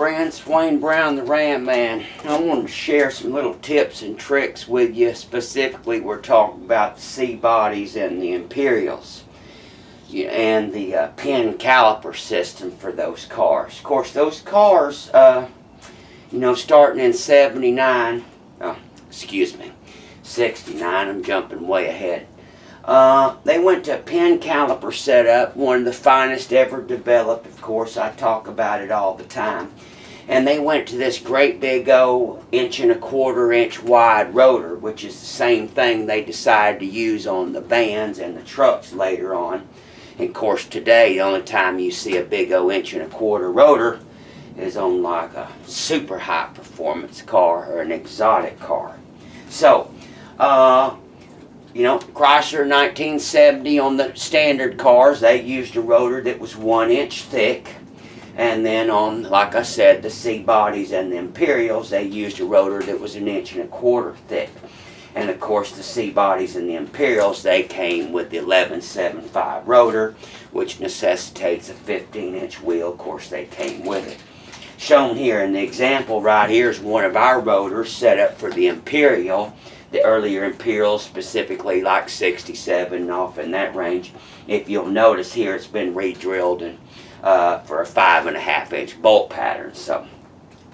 friends, Wayne Brown the Ram Man. I wanted to share some little tips and tricks with you. Specifically, we're talking about the C bodies and the Imperials, and the pin caliper system for those cars. Of course, those cars, starting in 79, excuse me, 69, I'm jumping way ahead. They went to a pin caliper setup, one of the finest ever developed. Of course, I talk about it all the time. And they went to this great big old 1.25 inch wide rotor, which is the same thing they decided to use on the vans and the trucks later on. And of course, today, the only time you see a big old 1.25 inch rotor is on like a super high performance car or an exotic car. So, Chrysler 1970 on the standard cars, they used a rotor that was 1 inch thick. And then on, like I said, the C bodies and the Imperials, they used a rotor that was 1.25 inches thick. And of course, the C bodies and the Imperials, they came with the 1175 rotor, which necessitates a 15-inch wheel. Of course, they came with it. Shown here in the example right here is one of our rotors set up for the Imperial. The earlier Imperials, specifically like 67 off in that range. If you'll notice here, it's been re-drilled and, for a 5.5 inch bolt pattern. So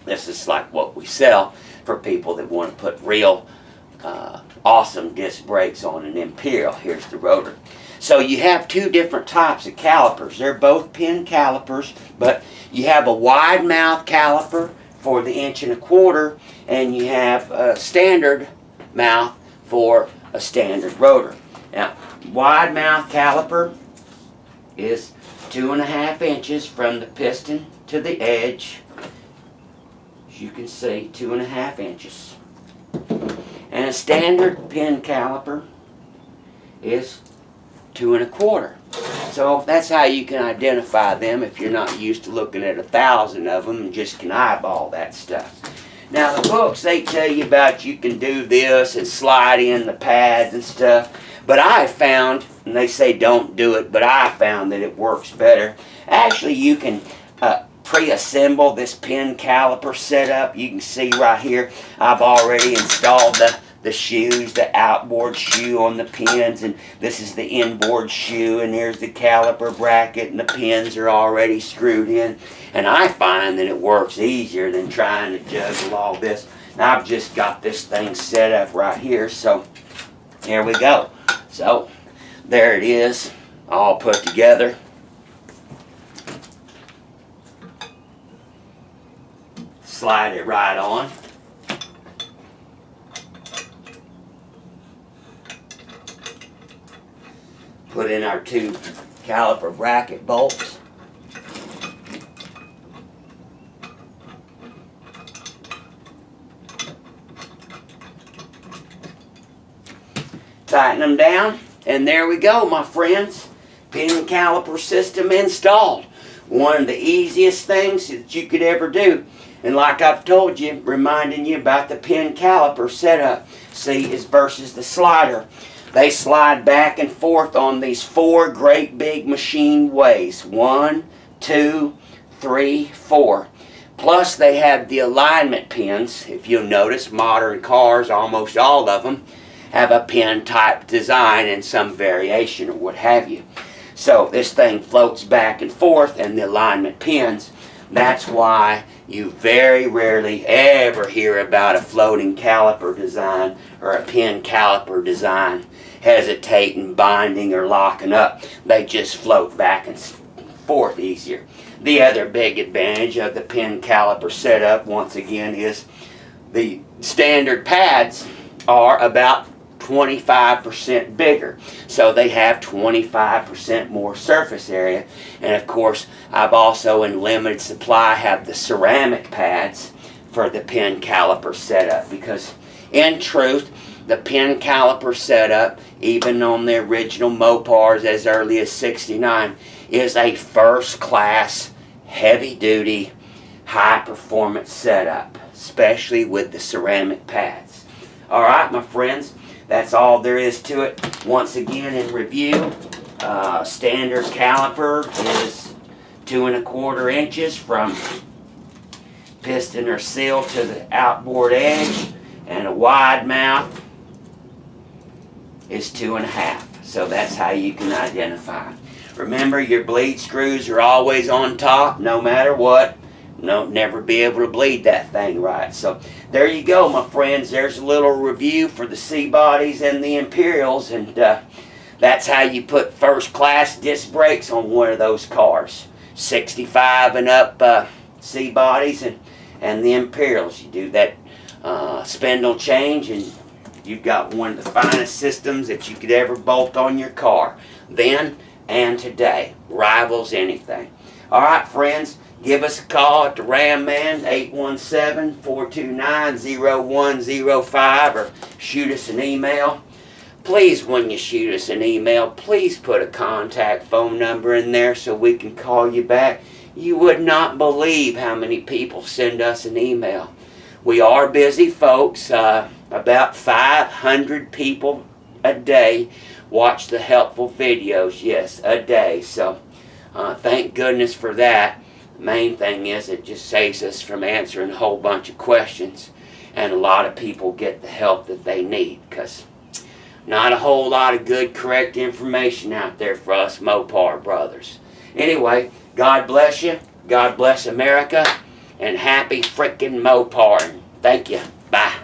this is like what we sell for people that want to put real awesome disc brakes on an Imperial. Here's the rotor. So you have two different types of calipers. They're both pin calipers, but you have a wide mouth caliper for the 1.25 inch, and you have a standard mouth for a standard rotor. Now, wide mouth caliper is 2.5 inches from the piston to the edge. As you can see, 2.5 inches. And a standard pin caliper is 2.25. So that's how you can identify them if you're not used to looking at 1,000 of them and just can eyeball that stuff. Now the books, they tell you about you can do this and slide in the pads and stuff, but I found, and they say don't do it, but I found that it works better. Actually, you can pre-assemble this pin caliper setup. You can see right here, I've already installed the shoes, the outboard shoe on the pins, and this is the inboard shoe, and here's the caliper bracket, and the pins are already screwed in. And I find that it works easier than trying to juggle all this. Now I've just got this thing set up right here, so here we go. So there it is, all put together. Slide it right on. Put in our two caliper bracket bolts. Tighten them down, and there we go, my friends. Pin caliper system installed. One of the easiest things that you could ever do. And like I've told you, reminding you about the pin caliper setup. See, is versus the slider. They slide back and forth on these 4 great big machine ways. 1, 2, 3, 4. Plus they have the alignment pins. If you'll notice, modern cars, almost all of them, have a pin type design and some variation or what have you. So this thing floats back and forth, and the alignment pins. That's why you very rarely ever hear about a floating caliper design or a pin caliper design hesitating, binding, or locking up. They just float back and forth easier. The other big advantage of the pin caliper setup, once again, is the standard pads are about 25% bigger, so they have 25% more surface area. And of course, I've also in limited supply have the ceramic pads for the pin caliper setup, because in truth, the pin caliper setup, even on the original Mopars as early as 69, is a first class, heavy duty, high performance setup, especially with the ceramic pads. Alright, my friends, that's all there is to it. Once again, in review, standard caliper is 2.25 inches from piston are sealed to the outboard edge, and a wide mouth is 2.5. So that's how you can identify. Remember, your bleed screws are always on top, no matter what. No, never be able to bleed that thing right. So there you go, my friends. There's a little review for the C-bodies and the Imperials, and that's how you put first-class disc brakes on one of those cars. 65 and up C-bodies and the Imperials. You do that spindle change, and you've got one of the finest systems that you could ever bolt on your car. Then and today. Rivals anything. All right, friends. Give us a call at the Ram Man, 817-429-0105, or shoot us an email. Please, when you shoot us an email, please put a contact phone number in there so we can call you back. You would not believe how many people send us an email. We are busy folks. About 500 people a day watch the helpful videos. Yes, a day. So thank goodness for that. Main thing is it just saves us from answering a whole bunch of questions, and a lot of people get the help that they need, because not a whole lot of good, correct information out there for us Mopar brothers. Anyway, God bless you, God bless America, and happy frickin' Mopar. Thank you. Bye.